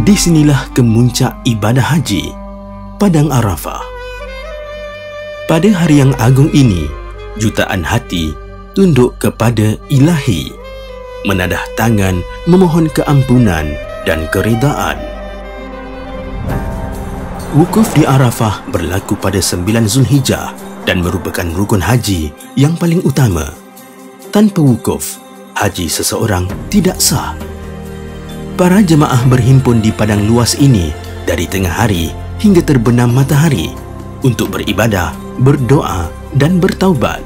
Di sinilah kemuncak ibadah haji, Padang Arafah. Pada hari yang agung ini, jutaan hati tunduk kepada Ilahi, menadah tangan memohon keampunan dan keredaan. Wukuf di Arafah berlaku pada 9 Zulhijjah dan merupakan rukun haji yang paling utama. Tanpa wukuf, haji seseorang tidak sah. Para jemaah berhimpun di padang luas ini dari tengah hari hingga terbenam matahari untuk beribadah, berdoa dan bertaubat.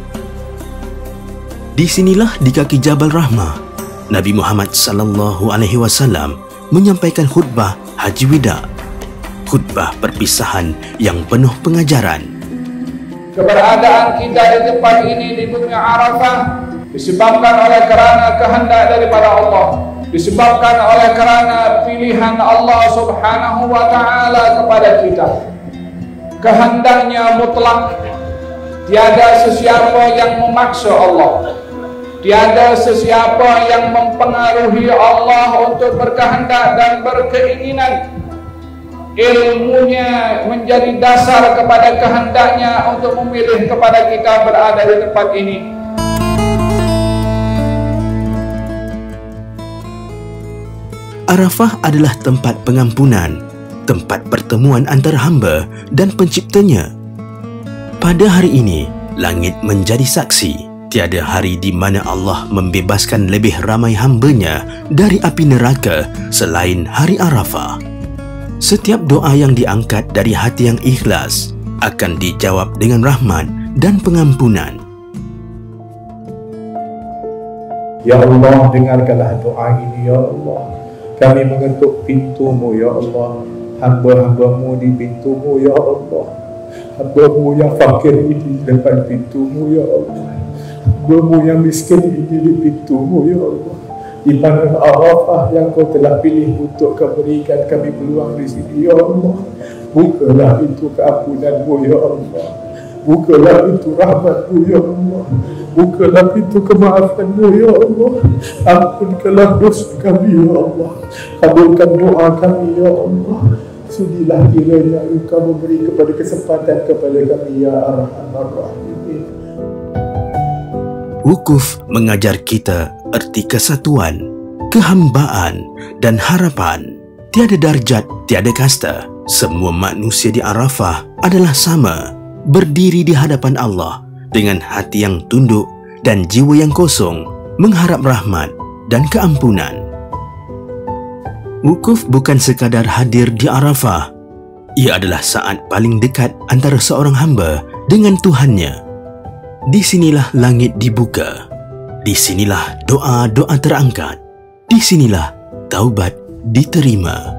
Di sinilah di kaki Jabal Rahmah, Nabi Muhammad SAW menyampaikan khutbah Haji Wida, khutbah perpisahan yang penuh pengajaran. Keberadaan kita di tempat ini di bumi Arafah disebabkan oleh kerana kehendak daripada Allah, disebabkan oleh kerana pilihan Allah Subhanahu wa Ta'ala kepada kita. Kehendaknya mutlak, tiada sesiapa yang memaksa Allah, tiada sesiapa yang mempengaruhi Allah untuk berkehendak dan berkeinginan. Ilmunya menjadi dasar kepada kehendaknya untuk memilih kepada kita berada di tempat ini. Arafah adalah tempat pengampunan, tempat pertemuan antara hamba dan penciptanya. Pada hari ini, langit menjadi saksi. Tiada hari di mana Allah membebaskan lebih ramai hambanya dari api neraka selain hari Arafah. Setiap doa yang diangkat dari hati yang ikhlas akan dijawab dengan rahmat dan pengampunan. Ya Allah, dengarkanlah doa ini ya Allah. Kami mengetuk pintu-Mu ya Allah. Hamba-hamba-Mu di pintu-Mu ya Allah. Hamba-Mu yang fakir ini di depan pintu-Mu ya Allah. Hamba-Mu yang miskin ini di pintu-Mu ya Allah. Di mana Arafah yang Kau telah pilih untuk Kau berikan kami peluang di sini ya Allah. Bukalah pintu keampunan-Mu ya Allah. Bukalah pintu rahmat-Mu ya Allah. Bukalah pintu kemaafan-Mu ya Allah. Ampunkanlah dosa kami ya Allah. Kabulkan doa kami ya Allah. Sudilah kiranya Engkau memberi kepada kesempatan kepada kami ya Arhamar Rahimin. Wukuf mengajar kita erti kesatuan, kehambaan dan harapan. Tiada darjat, tiada kasta. Semua manusia di Arafah adalah sama, berdiri di hadapan Allah dengan hati yang tunduk dan jiwa yang kosong, mengharap rahmat dan keampunan. Wukuf bukan sekadar hadir di Arafah. Ia adalah saat paling dekat antara seorang hamba dengan Tuhannya. Di sinilah langit dibuka. Di sinilah doa-doa terangkat. Di sinilah taubat diterima.